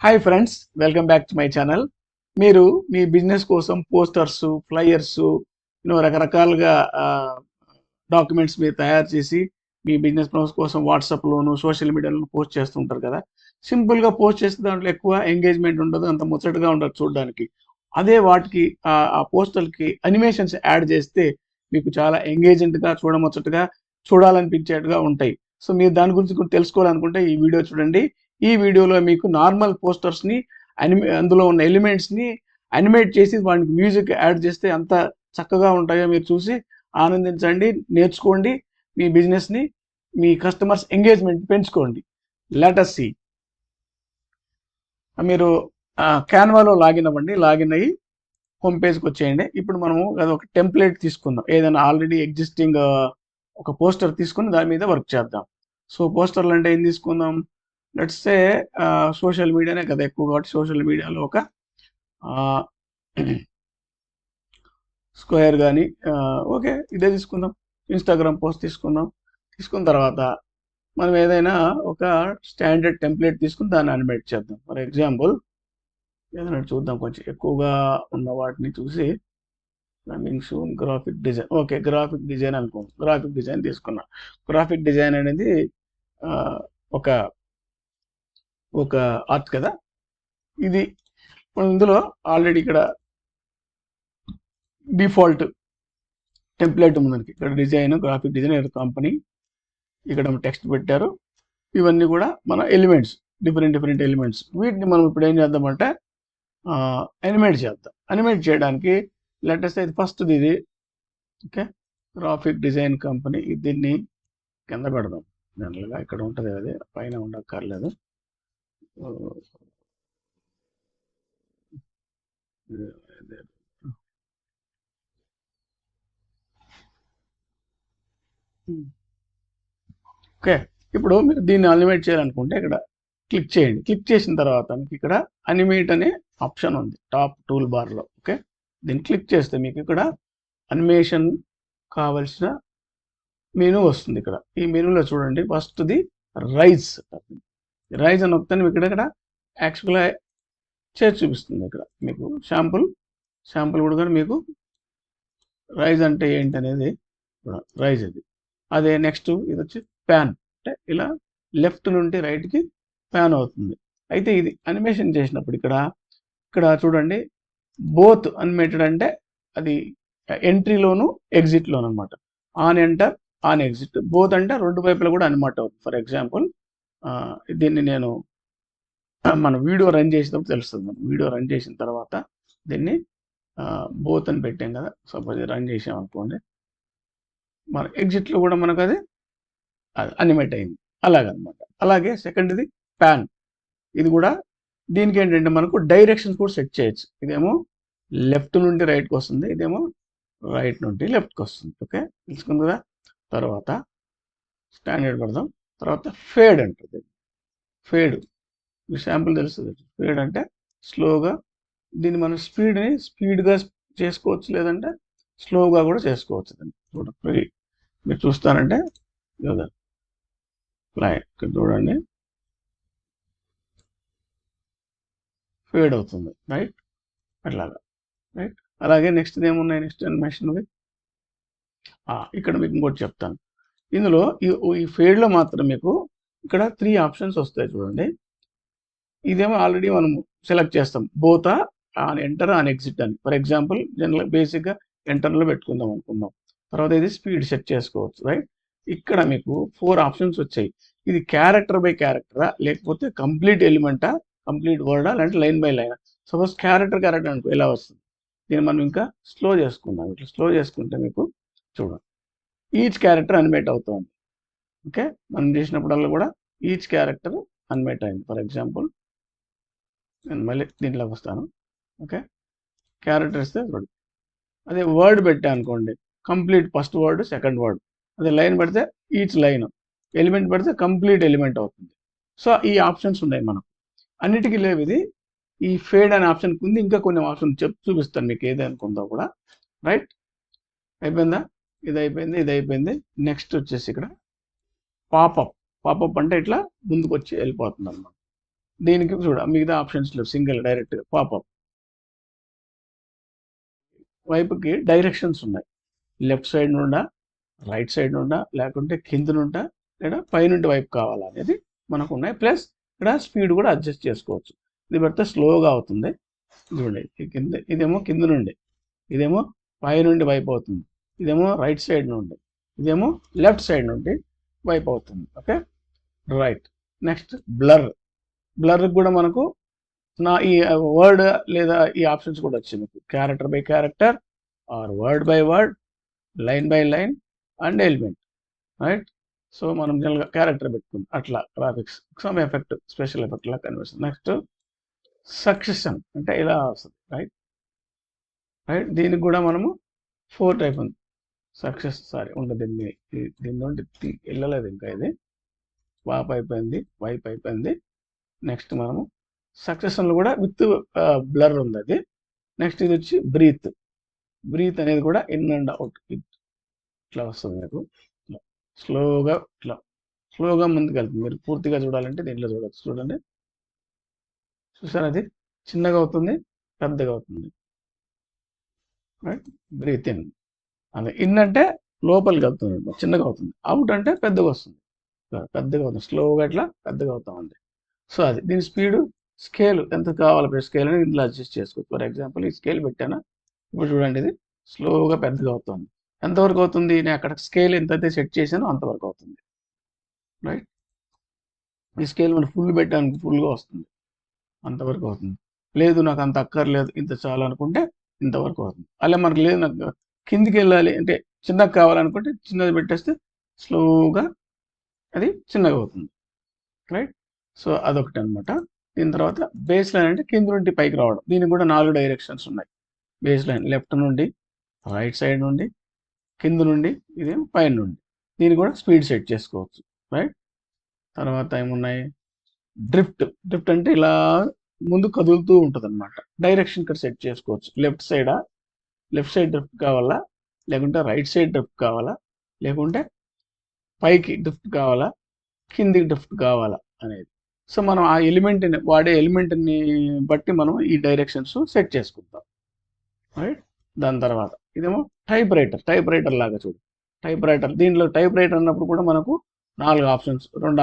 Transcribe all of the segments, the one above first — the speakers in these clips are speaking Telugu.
Hi friends, welcome back to my channel. మీరు మీ బిజినెస్ కోసం పోస్టర్స్, ఫ్లైయర్స్, రకరకాలుగా డాక్యుమెంట్స్ మీరు తయారు చేసి మీ బిజినెస్ కోసం వాట్సాప్లోను సోషల్ మీడియాలో పోస్ట్ చేస్తుంటారు కదా. సింపుల్గా పోస్ట్ చేస్తే దాంట్లో ఎక్కువ ఎంగేజ్మెంట్ ఉండదు, అంత ముచ్చటగా ఉండదు చూడడానికి. అదే వాటికి ఆ పోస్టర్కి అనిమేషన్స్ యాడ్ చేస్తే మీకు చాలా ఎంగేజ్మెంట్గా, చూడముచ్చటగా, చూడాలనిపించేట్టుగా ఉంటాయి. సో మీరు దాని గురించి కూడా తెలుసుకోవాలనుకుంటే ఈ వీడియో చూడండి. ఈ వీడియోలో మీకు నార్మల్ పోస్టర్స్ని అందులో ఉన్న ఎలిమెంట్స్ని అనిమేట్ చేసి వాటికి మ్యూజిక్ యాడ్ చేస్తే అంత చక్కగా ఉంటాయో మీరు చూసి ఆనందించండి, నేర్చుకోండి. మీ బిజినెస్ని, మీ కస్టమర్స్ ఎంగేజ్మెంట్ పెంచుకోండి. Let us see. మీరు క్యాన్వాలో లాగిన్ అవ్వండి. లాగిన్ అయ్యి హోమ్ పేజ్కి వచ్చేయండి. ఇప్పుడు మనము అది ఒక టెంప్లెట్ తీసుకుందాం. ఏదైనా ఆల్రెడీ ఎగ్జిస్టింగ్ ఒక పోస్టర్ తీసుకుని దాని మీద వర్క్ చేద్దాం. సో పోస్టర్లు అంటే ఏం తీసుకుందాం? లెట్స్ సే సోషల్ మీడియానే కదా ఎక్కువ, కాబట్టి సోషల్ మీడియాలో ఒక స్క్వేర్ కానీ ఓకే ఇదే తీసుకుందాం. ఇన్స్టాగ్రామ్ పోస్ట్ తీసుకుందాం. తీసుకున్న తర్వాత మనం ఏదైనా ఒక స్టాండర్డ్ టెంప్లెట్ తీసుకుని దాన్ని అనిమేట్ చేద్దాం. ఫర్ ఎగ్జాంపుల్ ఏదైనా చూద్దాం, కొంచెం ఎక్కువగా ఉన్న వాటిని చూసి coming soon graphic design. Okay, graphic design అనుకోండి. గ్రాఫిక్ డిజైన్ తీసుకున్నా. గ్రాఫిక్ డిజైన్ అనేది ఒక ఒక ఆర్ట్ కదా. ఇది ఇందులో ఆల్రెడీ ఇక్కడ డిఫాల్ట్ టెంప్లెట్ ఉంది మనకి. ఇక్కడ డిజైన్, గ్రాఫిక్ డిజైన్ కంపెనీ, ఇక్కడ టెక్స్ట్ పెట్టారు. ఇవన్నీ కూడా మన ఎలిమెంట్స్, డిఫరెంట్ ఎలిమెంట్స్. వీటిని మనం ఇప్పుడు ఏం చేద్దామంటే అనిమేట్ చేద్దాం. అనిమేట్ చేయడానికి లెటెస్ట్ అయితే ఫస్ట్ ఇది ఓకే, గ్రాఫిక్ డిజైన్ కంపెనీ. దీన్ని కింద పెడదాం. జనరల్గా ఇక్కడ ఉంటుంది, అది పైన ఉండక్కర్లేదు. ఓకే, ఇప్పుడు మీరు దీన్ని అనిమేట్ చేయాలనుకుంటే ఇక్కడ క్లిక్ చేయండి. క్లిక్ చేసిన తర్వాత మీకు ఇక్కడ అనిమేట్ అనే ఆప్షన్ ఉంది టాప్ టూల్ బార్లో. ఓకే, దీన్ని క్లిక్ చేస్తే మీకు ఇక్కడ అనిమేషన్ కావలసిన మెనూ వస్తుంది. ఇక్కడ ఈ మెనూలో చూడండి, ఫస్ట్ది రైజ్. రైజ్ అని వస్తే మీకు ఇక్కడ యాక్చువల్గా చేసి చూపిస్తుంది. ఇక్కడ మీకు శాంపుల్ కూడా మీకు రైజ్ అంటే ఏంటి అనేది రైజ్ అది. అదే నెక్స్ట్ ఇది వచ్చి ప్యాన్, అంటే ఇలా లెఫ్ట్ నుండి రైట్కి ప్యాన్ అవుతుంది. అయితే ఇది అనిమేషన్ చేసినప్పుడు ఇక్కడ చూడండి, బోత్ అనిమేటెడ్ అంటే అది ఎంట్రీలోను ఎగ్జిట్లోను అనమాట. On enter, on exit, both అంటే రెండు వైపులా కూడా అనిమేట్ అవుతుంది. ఫర్ ఎగ్జాంపుల్ దీన్ని నేను మన వీడియో రన్ చేసినప్పుడు తెలుస్తుంది. మనం వీడియో రన్ చేసిన తర్వాత దీన్ని బోత్ అని పెట్టాం కదా. సపోజ్ రన్ చేసాం అనుకోండి, మన ఎగ్జిట్లో కూడా మనకు అది అనిమేట్ అయింది అలాగనమాట. అలాగే సెకండ్ది ప్యాన్. ఇది కూడా దీనికి ఏంటంటే మనకు డైరెక్షన్స్ కూడా సెట్ చేయొచ్చు. ఇదేమో లెఫ్ట్ నుండి రైట్కి వస్తుంది, ఇదేమో రైట్ నుండి లెఫ్ట్కి వస్తుంది. ఓకే, తెలుసుకుంది కదా. తర్వాత స్టాండర్డ్ పెడదాం. తర్వాత ఫేడ్ అంటుంది. ఫేడ్ మీ శాంపుల్ తెలుస్తుంది. ఫేడ్ అంటే స్లోగా, దీన్ని మనం స్పీడ్గా చేసుకోవచ్చు, లేదంటే స్లోగా కూడా చేసుకోవచ్చు. దాన్ని చూడండి, మీరు చూస్తారంటే ఇక్కడ చూడండి ఫేడ్ అవుతుంది, రైట్, అట్లాగా, రైట్. అలాగే నెక్స్ట్ ఏమున్నాయి, నెక్స్ట్ అనిమేషన్వి ఇక్కడ మీకు ఇంకోటి చెప్తాను. ఇందులో ఈ ఫేడ్లో మాత్రం మీకు ఇక్కడ 3 ఆప్షన్స్ వస్తాయి చూడండి. ఇదేమో ఆల్రెడీ మనం సెలెక్ట్ చేస్తాం, బోతా ఆన్ ఎంటర్, ఆన్ ఎగ్జిట్ అని. ఫర్ ఎగ్జాంపుల్ జనరల్ బేసిక్గా ఎంటర్లో పెట్టుకుందాం అనుకుందాం. తర్వాత ఇది స్పీడ్ సెట్ చేసుకోవచ్చు, రైట్. ఇక్కడ మీకు 4 ఆప్షన్స్ వచ్చాయి. ఇది క్యారెక్టర్ బై క్యారెక్టరా, లేకపోతే కంప్లీట్ ఎలిమెంటా, కంప్లీట్ వర్డా, లేదంటే line by line. Suppose character అనుకో ఇలా వస్తుంది. దీన్ని మనం ఇంకా స్లో చేసుకుందాం. ఇట్లా స్లో చేసుకుంటే మీకు చూడండి ఈచ్ క్యారెక్టర్ అనిమేట్ అవుతుంది. ఓకే, మనం చేసినప్పుడల్లా కూడా ఈచ్ క్యారెక్టర్ అనిమేట్ అయింది. ఫర్ ఎగ్జాంపుల్ నేను మళ్ళీ దీంట్లోకి వస్తాను. ఓకే, క్యారెక్టర్ ఇస్తే చూడండి. అదే వర్డ్ పెట్టా అనుకోండి, complete first word, second word. అదే లైన్ పెడితే ఈచ్ లైన్, ఎలిమెంట్ పెడితే కంప్లీట్ ఎలిమెంట్ అవుతుంది. సో ఈ ఆప్షన్స్ ఉన్నాయి మనం అన్నిటికీ లేవు. ఇది ఈ ఫేడ్ అనే ఆప్షన్కి ఉంది. ఇంకా కొన్ని ఆప్షన్ చూపిస్తాను మీకు ఏది అనుకుందో కూడా, రైట్. అయిపోయిందా? ఇది అయిపోయింది. నెక్స్ట్ వచ్చేసి ఇక్కడ పాపప్ అంటే ఇట్లా ముందుకు వచ్చి వెళ్ళిపోతుంది అన్నమాట. దీనికి చూడ మిగతా ఆప్షన్స్ లేవు, సింగిల్ డైరెక్ట్గా పాపప్. వైపుకి డైరెక్షన్స్ ఉన్నాయి, లెఫ్ట్ సైడ్ నుండా, రైట్ సైడ్ నుండా, లేకుంటే కింద నుండా, లేదా పైనుండి వైపు కావాలనేది మనకు ఉన్నాయి. ప్లస్ ఇక్కడ స్పీడ్ కూడా అడ్జస్ట్ చేసుకోవచ్చు. ఇది పెడితే స్లోగా అవుతుంది చూడండి, కింద ఇదేమో కింద నుండి, ఇదేమో పైనుండి వైపు అవుతుంది, ఇదేమో రైట్ సైడ్ నుండి, ఇదేమో లెఫ్ట్ సైడ్ నుండి వైపు అవుతుంది. Okay right. Next blur. Blur కూడా మనకు ఈ వర్డ్ లేదా ఈ ఆప్షన్స్ కూడా వచ్చింది, character by character or word by word, line by line and element. Right. So మనం జనరల్గా క్యారెక్టర్ పెట్టుకుంది అట్లా graphics some effect, special effect లా కనిపిస్తుంది. నెక్స్ట్ సక్సెషన్ అంటే ఇలా వస్తుంది. రైట్. రైట్. దీనికి కూడా మనము 4 టైప్ ఉంది. ఉండదు, దీని నుండి వెళ్ళలేదు ఇంకా, ఇది వాప్ అయిపోయింది, వైప్ అయిపోయింది. నెక్స్ట్ మనము సక్సెషన్లో కూడా విత్ బ్లర్ ఉంది అది. నెక్స్ట్ ఇది వచ్చి బ్రీత్. బ్రీత్ అనేది కూడా ఇన్ అండ్ అవుట్ ఇట్లా వస్తుంది మీకు, స్లోగా ముందుకు వెళ్తుంది. మీరు పూర్తిగా చూడాలంటే దీంట్లో చూడవచ్చు. చూడండి, చూసారు, అది చిన్నగా అవుతుంది, పెద్దగా అవుతుంది. రైట్. బ్రీత్ ఇన్ అదే, ఇన్ అంటే లోపలికి వెళ్తుంది, చిన్నగా అవుతుంది. అవుట్ అంటే పెద్దగా వస్తుంది, పెద్దగా అవుతుంది, స్లోగా ఇట్లా పెద్దగా అవుతా ఉంది. సో అది దీని స్పీడు, స్కేల్ ఎంత కావాలి స్కేల్ అనేది ఇందులో అడ్జస్ట్ చేసుకోవచ్చు. ఫర్ ఎగ్జాంపుల్ ఈ స్కేల్ పెట్టానా, ఇప్పుడు చూడండి ఇది స్లోగా పెద్దగా అవుతుంది. ఎంతవరకు అవుతుంది, నేను అక్కడ స్కేల్ ఎంతైతే సెట్ చేశానో అంతవరకు అవుతుంది. రైట్. ఈ స్కేల్ మనం ఫుల్ పెట్టడానికి ఫుల్గా వస్తుంది, అంతవరకు అవుతుంది. లేదు నాకు అంత అక్కర్లేదు, ఇంత చాలు అనుకుంటే ఇంతవరకు అవుతుంది. అలా మనకు లేదు నాకు కిందికి వెళ్ళాలి అంటే చిన్నగా కావాలనుకుంటే చిన్నది పెట్టేస్తే స్లోగా అది చిన్నగా అవుతుంది. రైట్. సో అదొకటి అనమాట. దీని తర్వాత బేస్ లైన్ అంటే కింద నుండి పైకి రావడం. దీనికి కూడా 4 డైరెక్షన్స్ ఉన్నాయి. బేస్ లైన్ లెఫ్ట్ నుండి, రైట్ సైడ్ నుండి, కింద నుండి, ఇదేం పైన నుండి. దీన్ని కూడా స్పీడ్ సెట్ చేసుకోవచ్చు. రైట్. తర్వాత ఏమున్నాయి, డ్రిఫ్ట్. డ్రిఫ్ట్ అంటే ఇలా ముందు కదులుతూ ఉంటుంది అనమాట. డైరెక్షన్ ఇక్కడ సెట్ చేసుకోవచ్చు. లెఫ్ట్ సైడ్ డ్రిఫ్ట్ కావాలా, లేకుంటే రైట్ సైడ్ డ్రిఫ్ట్ కావాలా, లేకుంటే పైకి డ్రిఫ్ట్ కావాలా, కిందికి డ్రిఫ్ట్ కావాలా అనేది. సో మనం ఆ వాడే ఎలిమెంట్ని బట్టి మనం ఈ డైరెక్షన్స్ సెట్ చేసుకుంటాం. రైట్. దాని తర్వాత ఇదేమో టైప్ రైటర్ లాగా చూడు. దీంట్లో టైప్ రైటర్ అన్నప్పుడు కూడా మనకు 2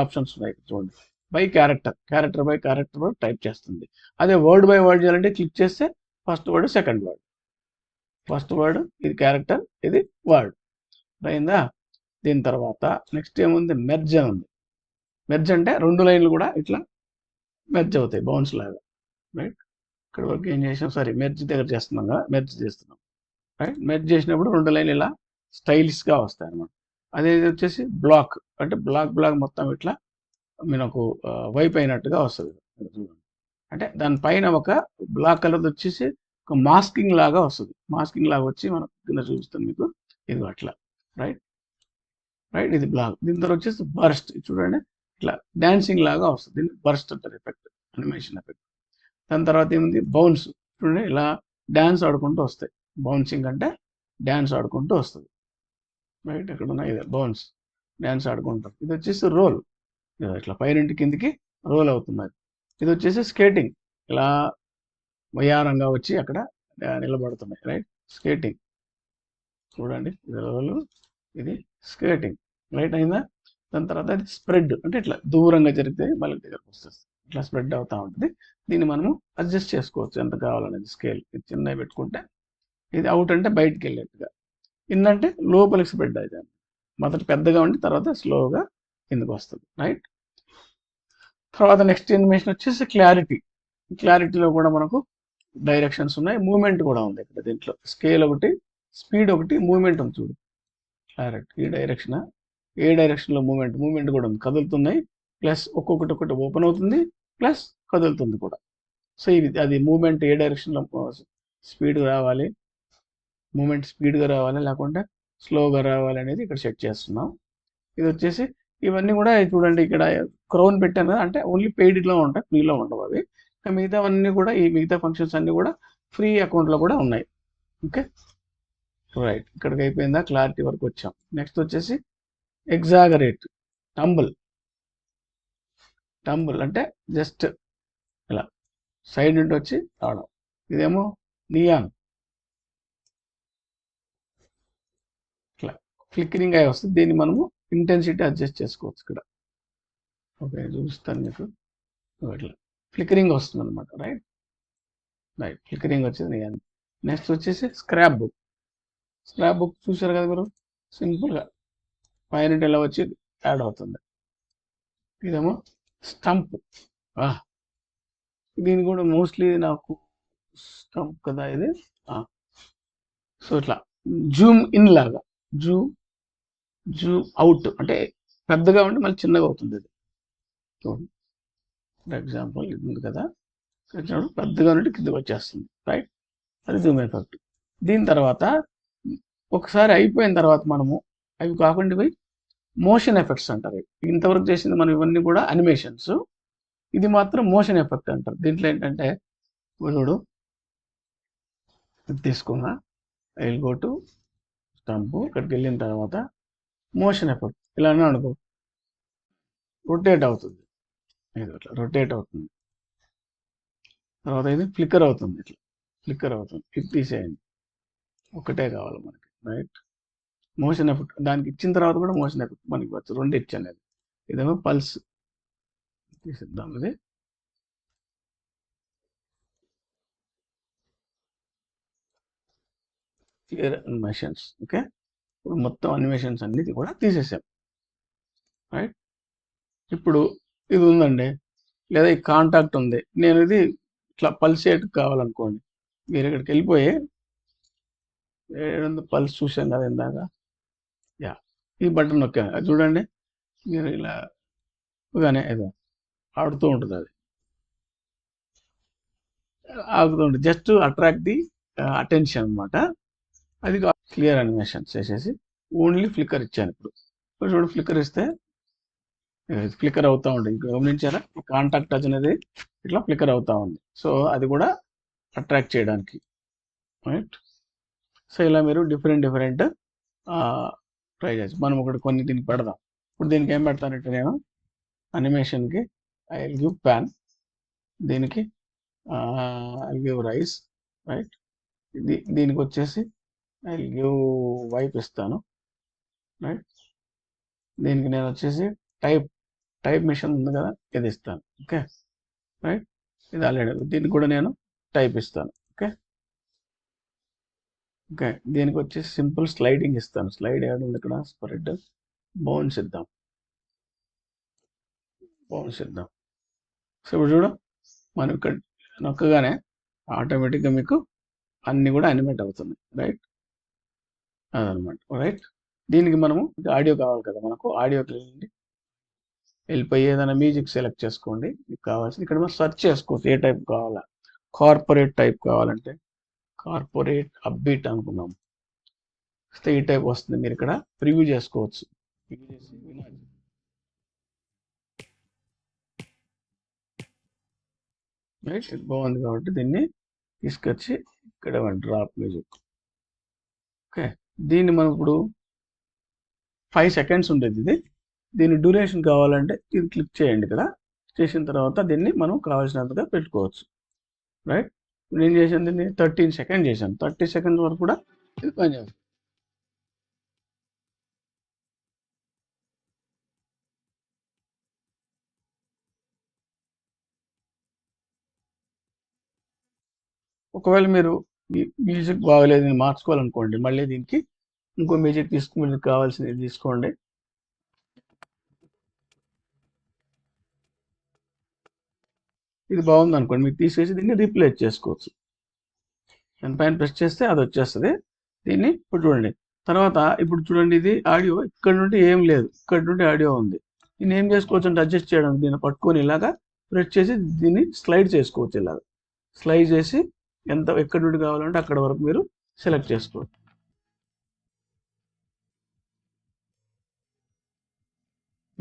ఆప్షన్స్ ఉన్నాయి చూడండి. క్యారెక్టర్ బై క్యారెక్టర్ టైప్ చేస్తుంది. అదే వర్డ్ బై వర్డ్ చేయాలంటే క్లిక్ చేస్తే first word, second word. First word ఇది క్యారెక్టర్, ఇది వర్డ్. అయిందా. దీని తర్వాత నెక్స్ట్ ఏముంది, మెర్జ్ అని ఉంది. మెర్జ్ అంటే 2 లైన్లు కూడా ఇట్లా మెర్జ్ అవుతాయి, బౌన్స్ లాగా. రైట్. ఇక్కడ వరకు ఏం చేసాం, మెర్జ్ దగ్గర చేస్తున్నాం కదా, మెర్జ్ చేస్తున్నాం. రైట్. మెర్జ్ చేసినప్పుడు 2 లైన్లు ఇలా స్టైలిష్గా వస్తాయి అన్నమాట. అదే వచ్చేసి బ్లాక్ అంటే బ్లాక్ మొత్తం ఇట్లా మనకు వైప్ అయినట్టుగా వస్తుంది. అంటే దానిపైన ఒక బ్లాక్ కలర్ వచ్చేసి ఒక మాస్కింగ్ లాగా వస్తుంది. మాస్కింగ్ లాగా వచ్చి మనకు కింద చూపిస్తాను మీకు, ఇది అట్లా. రైట్. ఇది బ్లాక్. దీని తర్వాత వచ్చేసి బర్స్ట్. చూడండి ఇట్లా డాన్సింగ్ లాగా వస్తుంది, దీన్ని బర్స్ట్ అంటారు, ఎఫెక్ట్, అనిమేషన్ ఎఫెక్ట్. దాని తర్వాత ఏముంది, బౌన్స్. చూడండి ఇలా డ్యాన్స్ ఆడుకుంటూ వస్తాయి. బౌన్సింగ్ అంటే డ్యాన్స్ ఆడుకుంటూ వస్తుంది. రైట్. ఎక్కడ ఉన్నాయి, ఇదే బౌన్స్, డ్యాన్స్ ఆడుకుంటాం. ఇది వచ్చేసి రోల్, ఇట్లా పైనుంటి కిందికి రోల్ అవుతుంది. ఇది వచ్చేసి స్కేటింగ్, ఇలా వయారంగా వచ్చి అక్కడ నిలబడుతున్నాయి. రైట్. స్కేటింగ్ చూడండి, ఇది రోల్, ఇది స్కేటింగ్. రైట్ అయిందా. దాని తర్వాత అది స్ప్రెడ్ అంటే ఇట్లా దూరంగా జరిగితే మళ్ళీ దగ్గరకు వస్తుంది, ఇట్లా స్ప్రెడ్ అవుతూ ఉంటుంది. దీన్ని మనము అడ్జస్ట్ చేసుకోవచ్చు ఎంత కావాలనేది. స్కేల్ ఇది చిన్నగా పెట్టుకుంటే, ఇది అవుట్ అంటే బయటికి వెళ్ళేట్టుగా, ఇన్ అంటే లోపలికి స్ప్రెడ్ అవుతుంది. మొదట పెద్దగా ఉండి తర్వాత స్లోగా కిందకు వస్తుంది. రైట్. తర్వాత నెక్స్ట్ ఇన్ఫర్మేషన్ వచ్చేసి క్లారిటీలో కూడా మనకు డైరెక్షన్స్ ఉన్నాయి, మూమెంట్ కూడా ఉంది ఇక్కడ. దీంట్లో స్కేల్ ఒకటి, స్పీడ్ ఒకటి, మూమెంట్ ఉంది చూడు. క్లారిటీ ఈ డైరెక్షన్, ఏ డైరెక్షన్లో మూమెంట్ కూడా ఉంది, కదులుతున్నాయి. ప్లస్ ఒక్కొక్కటి ఓపెన్ అవుతుంది, ప్లస్ కదులుతుంది కూడా. సో ఇది అది మూమెంట్ ఏ డైరెక్షన్లో స్పీడ్గా రావాలి, మూమెంట్ స్పీడ్గా రావాలి, లేకుంటే స్లోగా రావాలి అనేది ఇక్కడ సెట్ చేస్తున్నాం. ఇది వచ్చేసి ఇవన్నీ కూడా చూడండి, ఇక్కడ క్రౌన్ పెట్టాను కదా, అంటే ఓన్లీ పెయిడ్లో ఉంటాయి, ఫ్రీలో ఉండవు అవి. మిగతావన్నీ కూడా ఈ మిగతా ఫంక్షన్స్ అన్నీ కూడా ఫ్రీ అకౌంట్లో కూడా ఉన్నాయి. Okay right. ఇక్కడికి అయిపోయిందా, క్లారిటీ వరకు వచ్చాం. నెక్స్ట్ వచ్చేసి ఎగ్జాగరేట్. టంబుల్ అంటే జస్ట్ ఇలా సైడ్ నుండి వచ్చి రావడం. ఇదేమో నియాన్ ఇట్లా ఫ్లిక్కరింగ్ అయి వస్తుంది. దీన్ని మనము ఇంటెన్సిటీ అడ్జస్ట్ చేసుకోవచ్చు ఇక్కడ. ఓకే, చూపిస్తాను మీకు. ఇట్లా ఫ్లిక్కరింగ్ వస్తుంది అనమాట. రైట్ ఫ్లిక్కరింగ్ వచ్చింది నియాన్. నెక్స్ట్ వచ్చేసి స్క్రాప్ బుక్ చూసారు కదా మీరు, సింపుల్గా పైన ఇలా వచ్చి యాడ్ అవుతుంది. ఇదేమో స్టంప్. దీని కూడా మోస్ట్లీ నాకు స్టంప్ కదా ఇది. సో ఇట్లా జూమ్ ఇన్ లాగా, జూమ్ అవుట్ అంటే పెద్దగా ఉంటే మళ్ళీ చిన్నగా అవుతుంది. ఇది చూడండి, ఫర్ ఎగ్జాంపుల్ ఇది ఉంది కదా, పెద్దగా ఉంటే కిందకి వచ్చేస్తుంది. రైట్, అది జూమ్ ఎఫెక్ట్. దీని తర్వాత ఒకసారి అయిపోయిన తర్వాత మనము అవి కాకుండా పోయి మోషన్ ఎఫెక్ట్స్ అంటారు. ఇంతవరకు చేసింది మనం ఇవన్నీ కూడా అనిమేషన్స్, ఇది మాత్రం మోషన్ ఎఫెక్ట్ అంటారు. దీంట్లో ఏంటంటే చూడు, తీసుకున్నా I will go to stump, ఇక్కడికి వెళ్ళిన తర్వాత మోషన్ ఎఫెక్ట్ ఇలానే అనుకో, రొటేట్ అవుతుంది. ఇది ఇట్లా రొటేట్ అవుతుంది. తర్వాత ఇది ఫ్లిక్కర్ అవుతుంది, ఇట్లా ఫ్లిక్కర్ అవుతుంది. ఇది తీసేయండి, ఒకటే కావాలి మనకి. రైట్, మోషన్ ఎఫెక్ట్ దానికి ఇచ్చిన తర్వాత కూడా మోషన్ ఎఫెక్ట్ మనకి వచ్చు. రెండు ఇచ్చాను. ఇదేమో పల్స్ తీసిద్దాం. ఇది క్లియర్ అనిమేషన్స్. ఓకే, ఇప్పుడు మొత్తం అనిమేషన్స్ అన్నిటి కూడా తీసేసాం. రైట్, ఇప్పుడు ఇది ఉందండి, లేదా ఈ కాంటాక్ట్ ఉంది. నేను ఇది ఇట్లా పల్సేట్ కావాలనుకోండి, మీరు ఇక్కడికి వెళ్ళిపోయి పల్స్ చూసాం కదా ఇందాక, ఈ బటన్ నొక్కాను, అది చూడండి, మీరు ఇలా గానే ఏదో ఆడుతూ ఉంటుంది, అది ఆగుతూ ఉంటుంది, జస్ట్ అట్రాక్ట్ ది అటెన్షన్ అనమాట. అది క్లియర్ అనిమేషన్స్ చేసేసి ఓన్లీ ఫ్లిక్కర్ ఇచ్చాను. ఇప్పుడు చూడు, ఫ్లిక్కర్ ఇస్తే ఫ్లిక్కర్ అవుతూ ఉంటుంది. ఇంకా గమనించారా, కాంటాక్ట్ టచ్ అనేది ఇట్లా ఫ్లిక్కర్ అవుతూ ఉంది. సో అది కూడా అట్రాక్ట్ చేయడానికి. రైట్, సో ఇలా మీరు డిఫరెంట్ ట్రై చేయొచ్చు. మనం ఒకటి కొన్ని దీనికి పెడదాం. ఇప్పుడు దీనికి ఏం పెడతానంటే, నేను అనిమేషన్కి ఐ విల్ గివ్ ప్యాన్, దీనికి I will give rise. Right, దీనికి వచ్చేసి ఐ విల్ గివ్ వైప్ ఇస్తాను. రైట్, దీనికి నేను వచ్చేసి టైప్ మిషన్ ఉంది కదా, ఇది ఇస్తాను. ఓకే, రైట్, ఇది ఆల్రెడీ, దీనికి కూడా నేను టైప్ ఇస్తాను. ఓకే, దీనికి వచ్చేసి సింపుల్ స్లైడింగ్ ఇస్తాను. స్లైడ్ యాడ్ ఉంది ఇక్కడ, స్ప్రెడ్, బౌన్స్ ఇద్దాం. సో ఇప్పుడు చూడ, మనం ఇక్కడ నొక్కగానే ఆటోమేటిక్గా మీకు అన్నీ కూడా అనిమేట్ అవుతున్నాయి. రైట్, అదనమాట. రైట్, దీనికి మనము ఆడియో కావాలి కదా, మనకు ఆడియోకి వెళ్ళిపోయి ఏదైనా మ్యూజిక్ సెలెక్ట్ చేసుకోండి, మీకు కావాల్సింది. ఇక్కడ మనం సెర్చ్ చేసుకోవచ్చు, ఏ టైప్ కావాలా. కార్పొరేట్ టైప్ కావాలంటే కార్పొరేట్ అప్బీట్ అనుకున్నాం, ఈ టైప్ వస్తుంది. మీరు ఇక్కడ ప్రివ్యూ చేసుకోవచ్చు. రైట్, ఇది బాగుంది కాబట్టి దీన్ని తీసుకొచ్చి ఇక్కడ డ్రాప్ మ్యూజిక్. ఓకే, దీన్ని మనం ఇప్పుడు 5 seconds ఉండేది ఇది. దీని డ్యూరేషన్ కావాలంటే ఇది క్లిక్ చేయండి కదా, చేసిన తర్వాత దీన్ని మనం కావాల్సినంతగా పెట్టుకోవచ్చు. రైట్, నేను చేసాను దీన్ని 13 seconds చేశాను. 30 seconds వరకు కూడా ఇది పనిచేస్తుంది. ఒకవేళ మీరు ఈ మ్యూజిక్ బాగలేదు మార్చుకోవాలనుకోండి, మళ్ళీ దీనికి ఇంకో మ్యూజిక్ మీకు కావాల్సింది తీసుకోండి. ఇది బాగుంది అనుకోండి, మీకు తీసేసి దీన్ని రీప్లేస్ చేసుకోవచ్చు. దాని పైన ప్రెస్ చేస్తే అది వచ్చేస్తుంది. దీన్ని ఇప్పుడు చూడండి. తర్వాత ఇప్పుడు చూడండి, ఇది ఆడియో ఇక్కడ నుండి ఏం లేదు, ఇక్కడ నుండి ఆడియో ఉంది. దీన్ని ఏం చేసుకోవచ్చు అంటే అడ్జస్ట్ చేయడం, దీన్ని పట్టుకొని ఇలాగా ప్రెస్ చేసి దీన్ని స్లైడ్ చేసుకోవచ్చు. ఇలాగా స్లైడ్ చేసి ఎక్కడి నుండి కావాలంటే అక్కడ వరకు మీరు సెలెక్ట్ చేసుకోవచ్చు.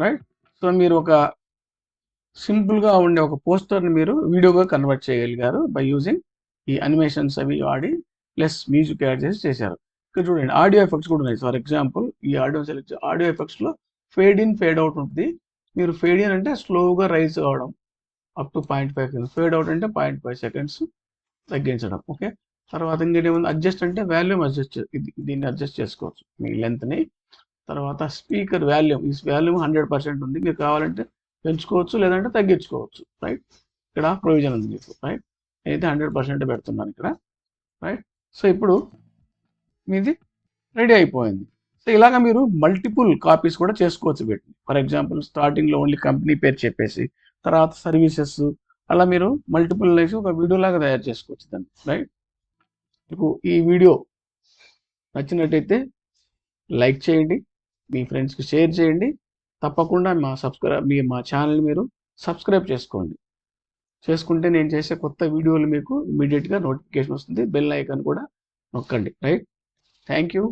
రైట్, సో మీరు ఒక సింపుల్గా ఉండే ఒక పోస్టర్ని మీరు వీడియోగా కన్వర్ట్ చేయగలిగారు బై యూజింగ్ ఈ అనిమేషన్స్ అవి వాడి, ప్లస్ మ్యూజిక్ యాడ్ చేసి చేశారు. ఇక్కడ చూడండి, ఆడియో ఎఫెక్ట్స్ కూడా ఉన్నాయి. ఫర్ ఎగ్జాంపుల్ ఈ ఆడియో ఎఫెక్ట్స్లో ఫేడ్ ఇన్ ఫేడ్ అవుట్ ఉంటుంది. మీరు ఫేడ్ ఇన్ అంటే స్లోగా రైజ్ కావడం, up to 0.5 seconds, fade out అంటే 0.5 సెకండ్స్ తగ్గించడం. ఓకే, తర్వాత ఇంకేముంది, అడ్జస్ట్ అంటే వాల్యూమ్ అడ్జస్ట్, దీన్ని అడ్జస్ట్ చేసుకోవచ్చు మీ లెంత్ని. తర్వాత స్పీకర్ వాల్యూమ్, ఈ వాల్యూమ్ 100% ఉంది, మీరు కావాలంటే పెంచుకోవచ్చు లేదంటే తగ్గించుకోవచ్చు. రైట్, ఇక్కడ ప్రొవిజన్ ఉంది మీకు. రైట్, నేనైతే 100% పెడుతున్నాను ఇక్కడ. రైట్, సో ఇప్పుడు మీది రెడీ అయిపోయింది. సో ఇలాగ మీరు మల్టిపుల్ కాపీస్ కూడా చేసుకోవచ్చు వీటిని. ఫర్ ఎగ్జాంపుల్ స్టార్టింగ్లో ఓన్లీ కంపెనీ పేరు చెప్పేసి తర్వాత సర్వీసెస్, అలా మీరు మల్టిపుల్ లైఫ్ ఒక వీడియో లాగా తయారు చేసుకోవచ్చు దాన్ని. రైట్, మీకు ఈ వీడియో నచ్చినట్టయితే లైక్ చేయండి, మీ ఫ్రెండ్స్కి షేర్ చేయండి, తప్పకుండా మా ఛానల్ మీరు సబ్స్క్రైబ్ చేసుకోండి. చేసుకుంటే నేను చేసే కొత్త వీడియోలు మీకు ఇమీడియట్గా నోటిఫికేషన్ వస్తుంది. బెల్ ఐకాన్ కూడా నొక్కండి. Right, thank you.